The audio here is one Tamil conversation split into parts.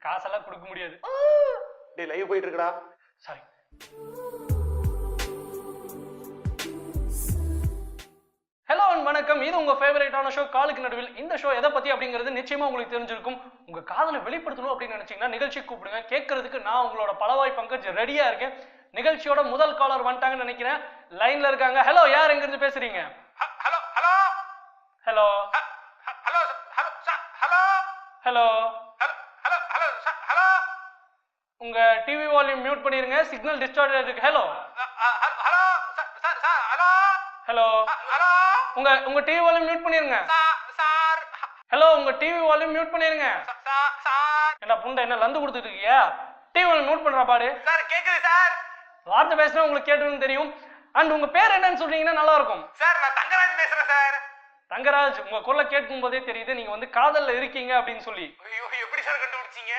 காசெல்லாம் கொடுக்க முடியாது. டேய் லைவ் போயிட்டு இருக்குடா. சாரி. ஹலோ அண்ட் வணக்கம். இது உங்க ஃபேவரட்டான ஷோ காலுக்கு நடுவில். இந்த ஷோ எதை பத்தி அப்படிங்கிறது நிச்சயமா உங்களுக்கு தெரிஞ்சிருக்கும். உங்க காதலை வெளிப்படுத்தணும் அப்படின்னு நினைச்சீங்கன்னா நிகழ்ச்சி கூப்பிடுங்க. கேட்கறதுக்கு நான் உங்களோட பலவாய் பங்கஜ் ரெடியா இருக்கேன். நிகழ்ச்சியோட முதல் காலர் வந்துட்டாங்கன்னு நினைக்கிறேன். லைன்ல இருக்காங்க. ஹலோ, யார் எங்க இருந்து பேசுறீங்க? Hello hello hello hello hello hello hello hello hello. உங்க டிவி வால்யூம் மியூட் பண்ணிருங்க. சிக்னல் டிஸ்டார்டட் இருக்கு. Hello hello sir sir hello hello hello. உங்க டிவி வால்யூம் மியூட் பண்ணிருங்க சார். ஹலோ, உங்க டிவி வால்யூம் மியூட் பண்ணிருங்க சார். என்ன புண்டை, என்ன லந்து கொடுத்துட்டு இருக்கியா? டிவி வால்யூம் மியூட் பண்றா பாரு. சார் கேக்குது சார். வார்த்தை பேசினா உங்களுக்கு கேட்டுன்னு தெரியும். அண்ட் உங்க பேர் என்னன்னு சொல்றீங்கன்னா நல்லா இருக்கும். சார் நான் தங்கராஜ் பேசுறேன் சார். தங்கராஜ், உங்க குரலை கேட்கும் போதே தெரியுது நீங்க வந்து காதல்ல இருக்கீங்க அப்படின்னு சொல்லி. ஐயோ எப்படி சார் கண்டுபிடிச்சீங்க?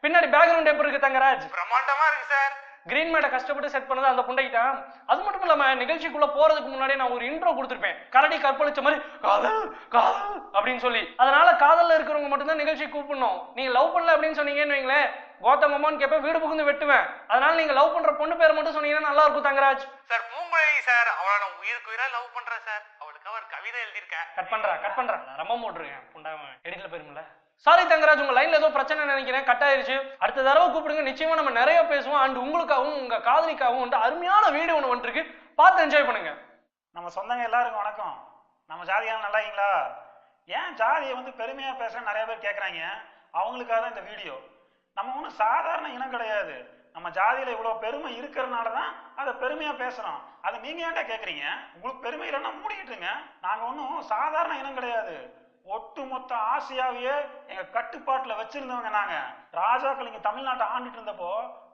பின்னாடி பேக்ரவுண்ட் எப்படி இருக்கு தங்கராஜ்? பிரம்மாண்டமா இருக்கு சார். கிரீன் மேட்டை கஷ்டப்பட்டு செட் பண்ணது அந்த புண்டைக்கிட்டா. அது மட்டும் இல்லாம நிகழ்ச்சிக்குள்ள போறதுக்கு முன்னாடி நான் ஒரு இன்ட்ரோ கொடுத்துருப்பேன். கரடி கற்பழிச்ச மாதிரி காதல் காதல் அப்படின்னு சொல்லி. அதனால காதல்ல இருக்கிறவங்க மட்டும்தான் நிகழ்ச்சி கூப்பிடணும். நீங்க லவ் பண்ணல அப்படின்னு சொன்னீங்கன்னு வைங்களேன், கௌதம் அம்மான்னு கேட்பேன், வீடு புகுந்து வெட்டுவேன். அதனால நீங்க லவ் பண்ற பொண்ணு பேர் மட்டும் சொன்னீங்கன்னா நல்லா இருக்கும் தங்கராஜ். சார் பூங்குழலி சார், அவளை நான் உயிருக்கு உயிரா லவ் பண்றேன் சார். அவளுக்கு அவர் கவிதை எழுதியிருக்கேன். கட் பண்றா ரொம்ப போட்டுருக்கேன். புண்டாம எடிட்ல போயிருமில்ல. சாரி தங்கராஜ், உங்க லைன்ல ஏதோ பிரச்சனை நினைக்கிறேன், கட் ஆயிருச்சு. அடுத்த தடவை கூப்பிடுங்க, நிச்சயமா நம்ம நிறைய பேசுவோம். அண்ட் உங்களுக்காகவும் உங்க காதலிக்காகவும் வந்து அருமையான வீடியோ ஒன்று வந்துருக்கு, பார்த்து என்ஜாய் பண்ணுங்க. நம்ம சொந்தங்க எல்லாருக்கும் வணக்கம். நம்ம ஜாதியான நல்லா இருக்கீங்களா? ஏன் ஜாதியை வந்து பெருமையாக பேச நிறைய பேர் கேட்குறாங்க. அவங்களுக்காக தான் இந்த வீடியோ. நம்ம ஒன்றும் சாதாரண இனம் கிடையாது. நம்ம ஜாதியில் இவ்வளோ பெருமை இருக்கிறதுனால தான் அதை பெருமையாக பேசுகிறோம். அதை நீங்கள் ஏன்டா கேட்குறீங்க? உங்களுக்கு பெருமை இல்லைன்னா மூடிக்கிட்டுங்க. நாங்கள் ஒன்றும் சாதாரண இனம் கிடையாது. ஒட்டுமொத்த ஆசியாவையே எங்க கட்டுப்பாட்டுல வச்சிருந்தவங்க நாங்க. ராஜாக்கள் இங்க தமிழ்நாட்டை ஆண்டுட்டு இருந்தப்போ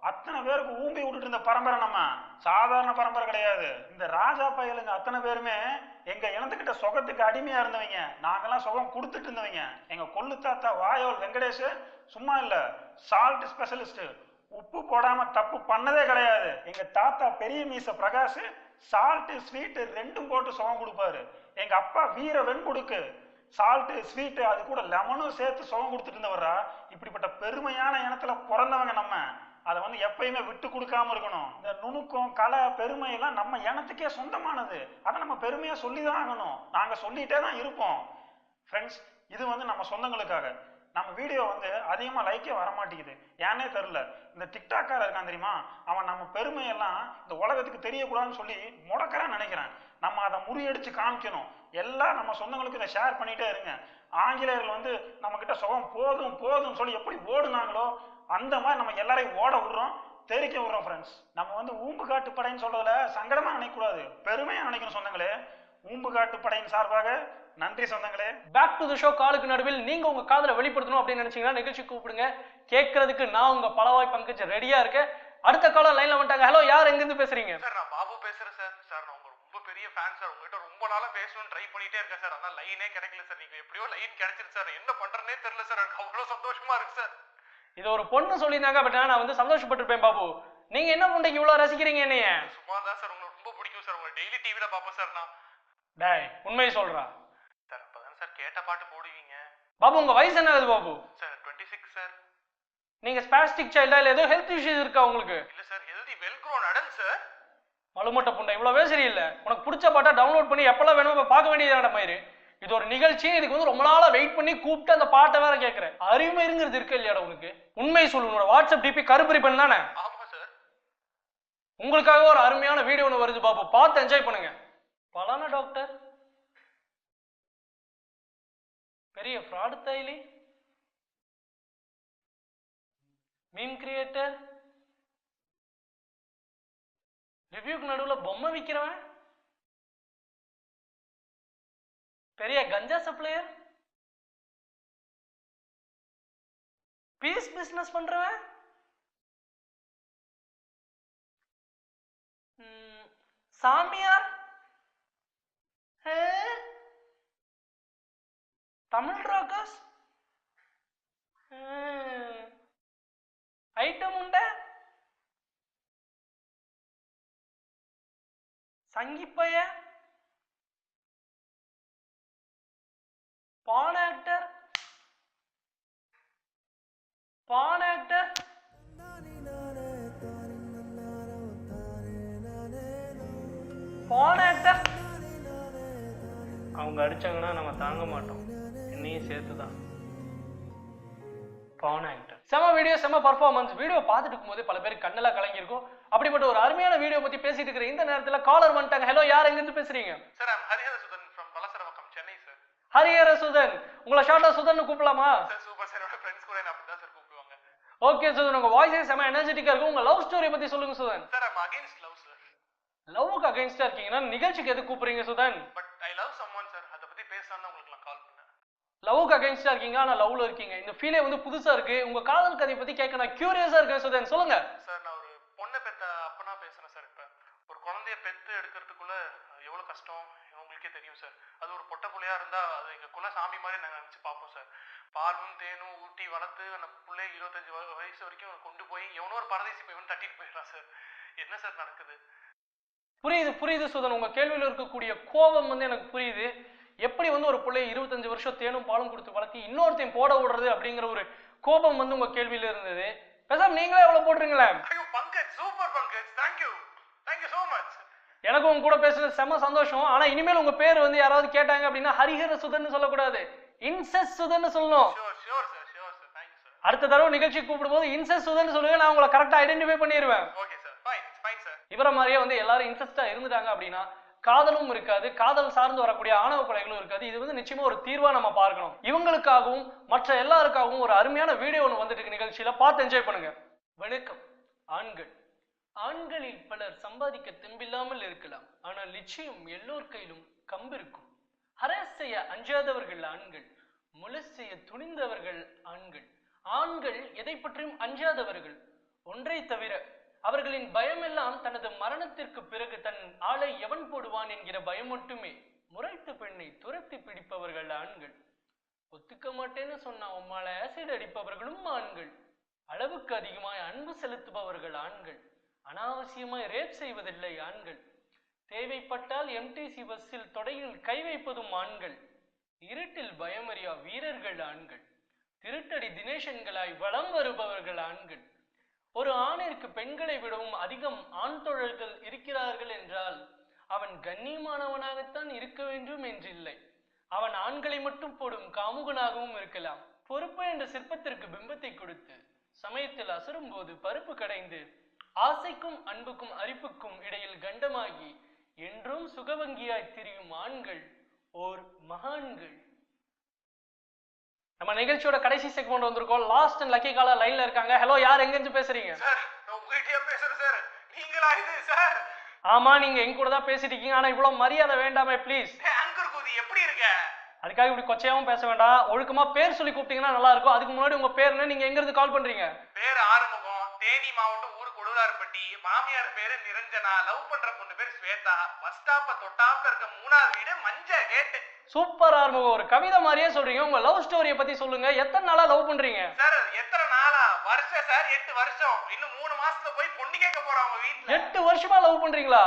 அத்தனை பேருக்கு ஊம்பி விட்டுட்டு இருந்த பரம்பரை. நம்ம சாதாரண பரம்பரை கிடையாது. இந்த ராஜா பயலுங்க அத்தனை பேருமே எங்க இனத்துக்கிட்ட சுகத்துக்கு அடிமையா இருந்தவங்க. நாங்கெல்லாம் சுகம் கொடுத்துட்டு இருந்தவங்க. எங்க கொள்ளு தாத்தா வாயோல் வெங்கடேஷ் சும்மா இல்ல, சால்ட் ஸ்பெஷலிஸ்ட். உப்பு போடாம தப்பு பண்ணதே கிடையாது. எங்க தாத்தா பெரிய மீச பிரகாஷ் சால்ட் ஸ்வீட் ரெண்டும் போட்டு சுகம் கொடுப்பாரு. எங்க அப்பா வீர வெண்குடுக்கு சால்ட்டு ஸ்வீட்டு அது கூட லெமனும் சேர்த்து சுகம் கொடுத்துட்டு இருந்தவரா. இப்படிப்பட்ட பெருமையான இனத்துல பிறந்தவங்க நம்ம. அதை வந்து எப்பயுமே விட்டு கொடுக்காம இருக்கணும். இந்த நுணுக்கம் கலை பெருமை எல்லாம் நம்ம இனத்துக்கே சொந்தமானது. அதை நம்ம பெருமையா சொல்லிதான் ஆகணும். நாங்க சொல்லிட்டே தான் இருப்போம். ஃப்ரெண்ட்ஸ், இது வந்து நம்ம சொந்தங்களுக்காக. நம்ம வீடியோ வந்து அதிகமா லைக்கே வரமாட்டேங்குது, ஏன்னே தெரியல. இந்த டிக்டாக்கார இருக்கான் தெரியுமா, அவன் நம்ம பெருமையெல்லாம் இந்த உலகத்துக்கு தெரியக்கூடாதுன்னு சொல்லி முடக்கறான்னு நினைக்கிறேன். நம்ம அதை முறியடிச்சு காமிக்கணும். எல்லாம் நம்ம சொந்தங்களுக்கு இதை ஷேர் பண்ணிட்டே இருங்க. ஆங்கிலேயர்கள் வந்து நம்ம கிட்ட சுகம் போதும் போதும்னு சொல்லி எப்படி ஓடுனாங்களோ அந்த மாதிரி நம்ம எல்லாரையும் ஓட விடுறோம், தெரிக்க விடுறோம். ஃப்ரெண்ட்ஸ், நம்ம வந்து ஊம்பு காட்டு படைன்னு சொல்றதுல சங்கடமா நினைக்கக்கூடாது, பெருமையா நினைக்கணும். சொந்தங்களே, ஊம்பு காட்டு படையின் சார்பாக நன்றி சொந்தங்களே. பேக் டு தி ஷோ காலுக்கு நடுவில். நீங்க உங்க காதலை வெளிப்படுத்தணும் அப்படின்னு நினைச்சீங்கன்னா நிகழ்ச்சி கூப்பிடுங்க. கேட்கறதுக்கு நான் உங்க பலவாய் பங்கஜ் ரெடியா இருக்கேன். அடுத்த காலர் லைன்ல வந்துட்டாங்க. ஹலோ, யார் எங்க இருந்து பேசுறீங்க? சார் நான் பாபு பேசுறேன் சார். சார் நான் உங்க ரொம்ப பெரிய ஃபேன் சார். உங்ககிட்ட ரொம்ப நாளா பேசணும்னு ட்ரை பண்ணிட்டே இருக்கேன் சார். அதான் லைனே கிடைக்கல சார். நீங்க எப்படியோ லைன் கிடைச்சிருச்சு சார். என்ன பண்றேனே தெரியல சார். எனக்கு அவ்வளவு சந்தோஷமா இருக்கு சார். இது ஒரு பொண்ணு சொல்லியிருந்தாங்க, பட் நான் வந்து சந்தோஷப்பட்டிருப்பேன். பாபு, நீங்க என்ன பொண்ணுக்கு இவ்வளவு ரசிக்கிறீங்க என்னைய? சும்மா தான் சார். உங்களுக்கு ரொம்ப பிடிக்கும் சார். உங்களை டெய்லி டிவில பாப்பேன் சார் நான். டேய், உண்மையை சொல்றா சார். அப்பதான் சார் கேட்ட பாட்டு போடுவீங்க. பாபு, உங்க வயசு என்ன ஆகுது பாபு? Sir 26 sir. நீங்க ஸ்பாஸ்டிக் சைல்டா இல்ல ஏதோ ஹெல்த் இஷ்யூஸ் இருக்கா உங்களுக்கு? இல்ல sir, healthy well grown adult sir. மலுமட்ட புண்டை, இவ்வளவு பேசரி இல்ல. உனக்கு பிடிச்ச பாட்டா டவுன்லோட் பண்ணி எப்பெல்லாம் வேணுமோ பார்க்க வேண்டியதான மாதிரி. இது ஒரு நிகழ்ச்சி. இதுக்கு வந்து ரொம்ப நாளா வெயிட் பண்ணி கூப்பிட்டு அந்த பாட்டை வேற கேட்கிறேன். அருமைங்கிறது இருக்கு இல்லையாடா உனக்கு? உண்மை சொல்லு, உன்னோட வாட்ஸ்அப் டிபி கருப்பறி பண்ண தானே? ஆமா சார். உங்களுக்காக ஒரு அருமையான வீடியோ ஒன்று வருது பாபு, பார்த்து என்ஜாய் பண்ணுங்க. பலானா டாக்டர் பெரிய ஃப்ராடு தைலி, மீம் கிரியேட்டர், ரிவ்யூக்கு நடுவில் பொம்மை விற்கிறவன், பெரிய கஞ்சா சப்ளையர், பீஸ் பிசினஸ் பண்றவன், சாமியார், தமிழ் ராக்கர்ஸ், ஐட்டம் உண்ட, சங்கிப்பைய, பான் ஆக்டர், போன அவங்க அடிச்சாங்கன்னா நம்ம தாங்க மாட்டோம், என்னையும் சேர்த்துதான். செம வீடியோ, செம பர்ஃபார்மன்ஸ். வீடியோ பார்த்துட்டு இருக்கும்போது பல பேருக்கு கண்ணெல்லாம் கலங்கிருக்கும். அப்படிப்பட்ட ஒரு அருமையான வீடியோ பத்தி பேசிட்டு இருக்கிற இந்த நேரத்துல காலர் வந்துட்டாங்க. ஹலோ, யார் எங்க இருந்து பேசுறீங்க? Sir I'm Hariharasudhan from Valasaravakkam, Chennai sir. Hariharasudhan, உங்களை ஷார்ட்டா சுதன் கூப்பிடலாமா? சார் சூப்பர் சார், என்னோட ஃப்ரெண்ட்ஸ் கூட என்ன அப்படிதான் சார் கூப்பிடுவாங்க. ஓகே சுதன், உங்க வாய்ஸே செம எனர்ஜெட்டிக்கா இருக்கும். உங்க லவ் ஸ்டோரி பத்தி சொல்லுங்க Sudhan. Sir I'm against love sir. லவ்வுக்கு அகைன்ஸ்டா இருக்கீங்கன்னா நிகழ்ச்சிக்கு எது கூப்பிடுறீங்க Sudhan? But I love someone sir, அதை பத்தி பேசலாம்னு உங்களுக்கு நான் கால் பண்ணேன். லவ்வுக்கு அகைன்ஸ்டா இருக்கீங்க, ஆனா லவ்ல இருக்கீங்க. இந்த ஃபீலே வந்து புதுசா இருக்கு. உங்க காதல் கதையை பத்தி கேட்க நான் கியூரியஸா இருக்கேன் சுதன், சொல்லுங்க. சார் நான் ஒரு பொண்ணை பெத்த அப்பனா பேசுறேன் சார். இப்ப ஒரு குழந்தைய பெத்து எடுக்கிறதுக்குள்ள எவ்வளவு கஷ்டம் உங்களுக்கே தெரியும் சார். அது ஒரு பொட்டை புள்ளையா இருந்தா அது எங்க குல சாமி மாதிரி நாங்க நினைச்சு பார்ப்போம் சார். பாலும் தேனும் ஊட்டி வளர்த்து அந்த பிள்ளை 25 வயசு வரைக்கும் கொண்டு போய் எவனோ ஒரு பரதேசி போய் இவன் தட்டிட்டு போயிடுறான் சார். என்ன சார் நடக்குது? புரியுது புரியுது சுதன், உங்க கேள்வியில இருக்கக்கூடிய கோபம் வந்து எனக்கு புரியுது. எப்படி வந்து ஒரு பிள்ளைய 25 வருஷம் தேனும் பாலும் கொடுத்து வளர்த்தி இன்னொருத்தையும் போட விடுறது அப்படிங்கிற ஒரு கோபம் வந்து உங்க கேள்வியில இருந்தது. பேசாம நீங்களே எவ்வளவு போட்டுருங்களேன். Pankaj, super Pankaj, thank you so much. எனக்கும் உங்க கூட பேசுறது செம சந்தோஷம். ஆனா இனிமேல் உங்க பேர் வந்து யாராவது கேட்டாங்க அப்படின்னா ஹரிஹர சுதன் சொல்லக்கூடாது, இன்சஸ் சுதன் சொல்லணும். Sure sir, thank you sir. அடுத்த தடவை நிகழ்ச்சி கூப்பிடும்போது இன்சஸ் சுதன் சொல்லுங்க, நான் உங்களை கரெக்டா ஐடென்டிஃபை பண்ணிடுவேன். Okay sir, fine sir. இவர மாதிரியே வந்து எல்லாரும் இன்ட்ரெஸ்டா இருந்துட்டாங்க அப்படின்னா காதலும் இருக்காது, காதல் சார்ந்து வரக்கூடிய ஆணவ கொலைகளும் இருக்காது. இது வந்து நிச்சயமா ஒரு தீர்வா நம்ம பார்க்கணும். இவங்களுக்காகவும் மற்ற எல்லாருக்காகவும் ஒரு அருமையான வீடியோ ஒன்று வந்துட்டு இருக்கு, நிகழ்ச்சியில பார்த்து என்ஜாய் பண்ணுங்க. வணக்கம். ஆண்களில் பலர் சம்பாதிக்க தெம்பில்லாமல் இருக்கலாம், ஆனால் நிச்சயம் எல்லோர் கையிலும் கம்பு இருக்கும். ஹராஸ் செய்ய அஞ்சாதவர்கள் ஆண்கள், முளை செய்ய துணிந்தவர்கள் ஆண்கள். ஆண்கள் எதை பற்றியும் அஞ்சாதவர்கள், ஒன்றை தவிர அவர்களின் பயமெல்லாம் தனது மரணத்திற்கு பிறகு தன் ஆளை எவன் போடுவான் என்கிற பயம் மட்டுமே. முறைத்த பெண்ணை துரத்தி பிடிப்பவர்கள் ஆண்கள். ஒத்துக்க மாட்டேன்னு சொன்ன உம்மால ஆசிட் அடிப்பவர்களும் ஆண்கள். அளவுக்கு அதிகமாய் அன்பு செலுத்துபவர்கள் ஆண்கள். அனாவசியமாய் ரேப் செய்வதில்லை ஆண்கள். தேவைப்பட்டால் எம்டிசி பஸ்ஸில் தொடையில் கை வைப்பதும் ஆண்கள். இருட்டில் பயமறியா வீரர்கள் ஆண்கள். திருட்டடி தினேசன்களாய் வலம் வருபவர்கள் ஆண்கள். ஒரு ஆணிற்கு பெண்களை விடவும் அதிகம் ஆண் தோழர்கள் இருக்கிறார்கள் என்றால் அவன் கண்ணியமானவனாகத்தான் இருக்க வேண்டும் என்றில்லை. அவன் ஆண்களை மட்டும் போடும் காமுகனாகவும் இருக்கலாம். பொறுப்பு என்ற சிற்பத்திற்கு பிம்பத்தை கொடுத்து சமயத்தில் அசரும் போது பருப்பு கடைந்து ஆசைக்கும் அன்புக்கும் அரிப்புக்கும் இடையில் கண்டமாகி என்றும் சுகவங்கியாய் திரியும் ஆண்கள் ஓர் மகான்கள். நம்ம நிகழ்ச்சியோட கடைசி செக்மெண்ட் வந்திருக்கோம். லாஸ்ட் அண்ட் லக்கி காலர் லைன்ல இருக்காங்க. ஹலோ, யார் எங்க இருந்து பேசுறீங்க? சார் நான் உங்ககிட்டயே பேசுறேன் சார். நீங்களா இது சார்? ஆமா, நீங்க எங்க கூட தான் பேசிட்டு இருக்கீங்க. ஆனா இவ்வளவு மரியாதை வேண்டாமே ப்ளீஸ். ஆங்கர் கோதி எப்படி இருக்க? அதுக்காக இப்படி கொச்சையாவும் பேச வேண்டாம். ஒழுக்கமா பேர் சொல்லி கூப்பிட்டீங்கன்னா நல்லா இருக்கும். அதுக்கு முன்னாடி உங்க பேர் என்ன, நீங்க எங்க இருந்து கால் பண்றீங்க? பேர் ஆறுமுகம், தேனி மாவட்டம், ஊர் கொடுவார்பட்டி. மாமியார் பேரு நிரஞ்சனா, லவ் பண்ற பொண்ணு பேர் ஸ்வேதா. பஸ் ஸ்டாப்ப தொட்டாப்ல இருக்க 3வது வீடு, மஞ்ச கேட். சூப்பர் ஆறுமுகம், ஒரு கவிதை மாதிரியே சொல்றீங்க. உங்க லவ் ஸ்டோரியை பத்தி சொல்லுங்க. எத்தனை நாளா லவ் பண்றீங்க? சார் எத்தனை நாளா? வருஷம் சார், 8 வருஷம். இன்னும் 3 மாசத்துல போய் பொண்ணு கேட்க போறாங்க வீட்டுல. 8 வருஷமா லவ் பண்றீங்களா?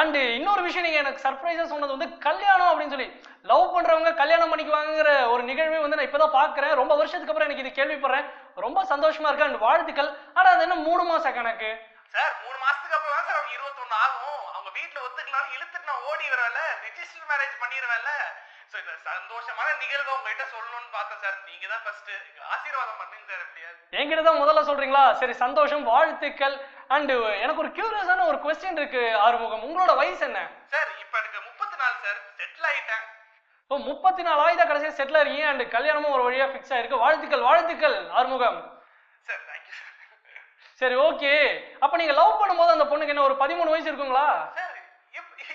அண்ட் இன்னொரு விஷயம், நீங்க எனக்கு சர்ப்ரைஸா சொன்னது வந்து கல்யாணம் அப்படின்னு சொல்லி. லவ் பண்றவங்க கல்யாணம் பண்ணிக்குவாங்கிற ஒரு நிகழ்வே வந்து நான் இப்பதான் பாக்குறேன். ரொம்ப வருஷத்துக்கு அப்புறம் எனக்கு இது கேள்விப்படுறேன். ரொம்ப சந்தோஷமா இருக்கு அண்ட் வாழ்த்துக்கள். ஆனா அது என்ன 3 மாச கணக்கு? சார் 3 மாசத்துக்கு அப்புறம் தான் சார் அவங்க 21 ஆகும். அவங்க வீட்டுல ஒத்துக்கலாம் இழுத்துட்டு நான் ஓடி வரல, ரெஜிஸ்டர் மேரேஜ் பண்ணிடுவேன்ல. சோ இந்த சந்தோஷமான நிகழ்வை உங்ககிட்ட சொல்லணும்னு பார்த்தேன் சார். நீங்க தான் ஃபர்ஸ்ட் ஆசீர்வாதம் பண்ணுங்க சார். எப்படியாவது என்கிட்ட தான் முதல்ல சொல்றீங்களா? சரி, சந்தோஷம், வாழ்த்துக்கள். அண்ட் எனக்கு ஒரு கியூரியஸான ஒரு கொஸ்டின் இருக்கு ஆறுமுகம். உங்களோட வயசு என்ன? சார் இப்ப எனக்கு 34 சார். செட்டில் ஆயிட்டேன். ஓ, 34 ஆயுதா கடைசியா செட்டில் ஆகிறீங்க. அண்ட் கல்யாணமும் ஒரு வழியா ஃபிக்ஸ் ஆயிருக்கு. வாழ்த்துக்கள் வாழ்த்துக்கள் ஆறுமுகம். Sir thank you sir. சரி, ஓகே. அப்ப நீங்க லவ் பண்ணும்போது அந்த பொண்ணுக்கு என்ன ஒரு 13 வயசு இருக்குங்களா? சார்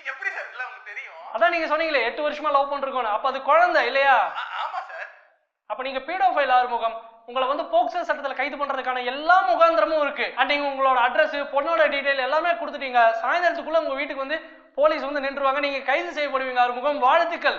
எப்படி சார் இல்ல உங்களுக்கு தெரியும்? அதான் நீங்க சொன்னீங்களே 8 வருஷமா லவ் பண்றோம்னு. அப்ப அது குழந்தை இல்லையா? ஆமா சார். அப்ப நீங்க பீடோஃபைல் ஆறுமுகம். உங்களை வந்து போக்சோ சட்டத்துல கைது பண்றதுக்கான எல்லா முகாந்திரமும் இருக்கு. அண்ட் நீங்க உங்களோட அட்ரஸ், பொண்ணோட டீடைல் எல்லாமே கொடுத்துட்டீங்க. சாயந்தரத்துக்குள்ள உங்க வீட்டுக்கு வந்து போலீஸ் வந்து நின்றுவாங்க. நீங்க கைது செய்யப்படுவீங்க ஆறுமுகம். வாழ்த்துக்கள்.